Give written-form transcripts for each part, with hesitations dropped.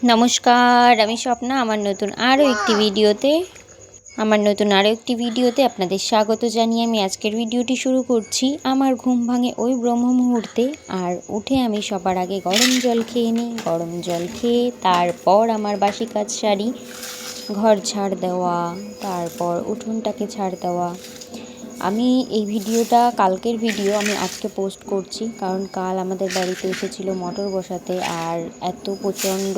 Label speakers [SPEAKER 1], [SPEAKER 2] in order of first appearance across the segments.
[SPEAKER 1] নমস্কার, আমি স্বপ্না। আমার নতুন আরও একটি ভিডিওতে আপনাদের স্বাগত জানিয়ে আমি আজকের ভিডিওটি শুরু করছি। আমার ঘুম ভাঙে ওই ব্রহ্ম মুহূর্তে, আর উঠে আমি সবার আগে গরম জল খেয়ে নিই। গরম জল খেয়ে তারপর আমার বাসি কাজ সারি, ঘর ঝাড় দেওয়া, তারপর উঠোনটাকে ঝাড় দেওয়া। আমি এই ভিডিওটা কালকের ভিডিও আমি আজকে পোস্ট করছি, কারণ কাল আমাদের বাড়িতে এসেছিল মোটর বসাতে, আর এত প্রচণ্ড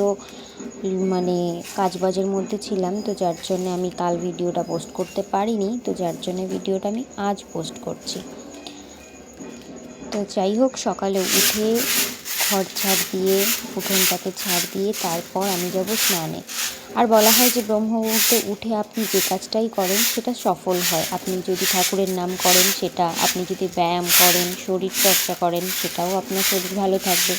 [SPEAKER 1] কাজবাজের মধ্যে ছিলাম, তো যার জন্য আমি কাল ভিডিওটা পোস্ট করতে পারিনি। তো যার জন্য ভিডিওটা আমি আজ পোস্ট করছি। তো যাই হোক, সকালে উঠে ঘর ঝাড় দিয়ে, উঠোনটাকে ঝাড় দিয়ে তারপর আমি যাব স্নানে। আর বলা হয় যে ব্রহ্ম মুহূর্তে উঠে আপনি যে কাজটাই করেন সেটা সফল হয়। আপনি যদি ঠাকুরের নাম করেন সেটা, আপনি যদি ব্যায়াম করেন, শরীর চর্চা করেন, সেটাও আপনার শরীর ভালো থাকবে।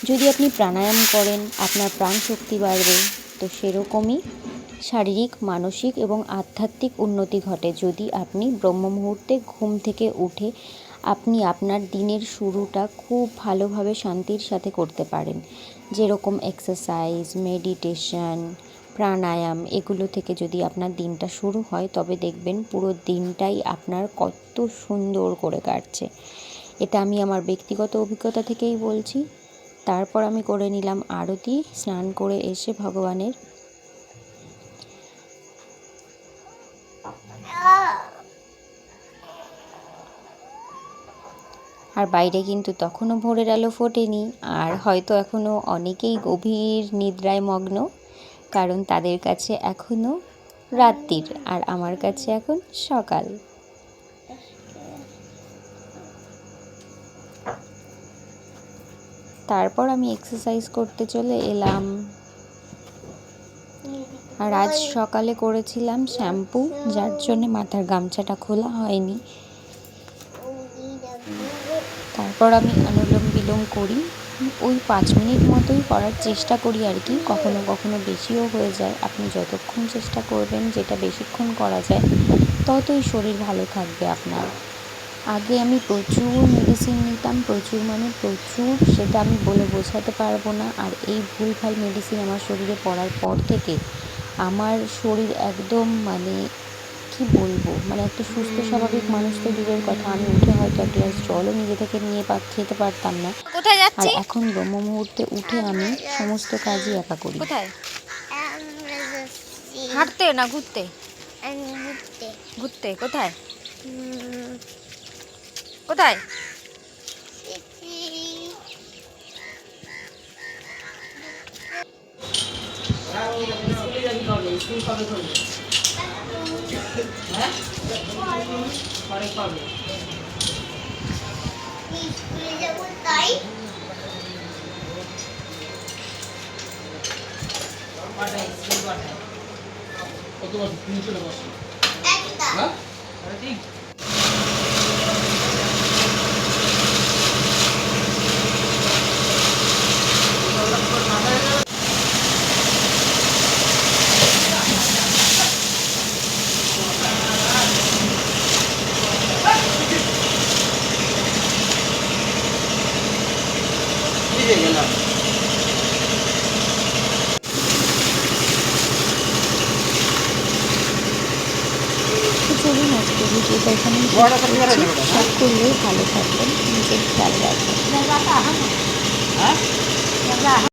[SPEAKER 1] যদি আপনি প্রাণায়াম করেন আপনার প্রাণ শক্তি বাড়বে। তো সেরকমই শারীরিক, মানসিক এবং আধ্যাত্মিক উন্নতি ঘটে যদি আপনি ব্রহ্ম মুহূর্তে ঘুম থেকে উঠে আপনি আপনার দিনের শুরুটা খুব ভালোভাবে শান্তির সাথে করতে পারেন। যেরকম এক্সারসাইজ, মেডিটেশন, প্রাণায়াম, এগুলো থেকে যদি আপনার দিনটা শুরু হয় তবে দেখবেন পুরো দিনটাই আপনার কত সুন্দর করে কাটছে। এটা আমি আমার ব্যক্তিগত অভিজ্ঞতা থেকেই বলছি। তারপর আমি করে নিলাম আরতি। স্নান করে এসে ভগবানের আর বাইরে কিন্তু তখনও ভোরের আলো ফোটেনি, আর হয়তো এখনও অনেকেই গভীর নিদ্রায় মগ্ন, কারণ তাদের কাছে এখনও রাত্রির, আর আমার কাছে এখন সকাল। তারপর আমি এক্সারসাইজ করতে চলে এলাম। আর আজ সকালে করেছিলাম শ্যাম্পু, যার জন্য মাথার গামছাটা খোলা হয়নি। তারপর আমি অনুলোম বিলোম করি, ওই 5 মিনিট মতোই করার চেষ্টা করি আর কি। কখনো কখনো বেশিও হয়ে যায়। আপনি যতক্ষণ চেষ্টা করবেন, যেটা বেশিক্ষণ করা যায় ততই শরীর ভালো থাকবে আপনার। আগে আমি প্রচুর মেডিসিন নিতাম, প্রচুর, সেটা আমি বলে বোঝাতে পারবো না। আর এই ভুলভাল মেডিসিন আমার শরীরে পড়ার পর থেকে আমার শরীর একদম কি বলবো, একটা সুস্থ স্বাভাবিক মানুষ তো দূরের কথা, আমি উঠে হয়তো এক গ্লাস জলও নিজে থেকে নিয়ে খেতে পারতাম না। আর এখন ব্রহ্ম মুহূর্তে উঠে আমি সমস্ত কাজই একা করি।
[SPEAKER 2] কোথায় হাঁটতে না ঘুরতে? ঘুরতে কোথায়? কোথায়?
[SPEAKER 1] চলুন আজকে ভিডিওটা এখানেই শেষ করছি। সকলেই ভালো থাকবেন, নিজের খেয়াল রাখবেন।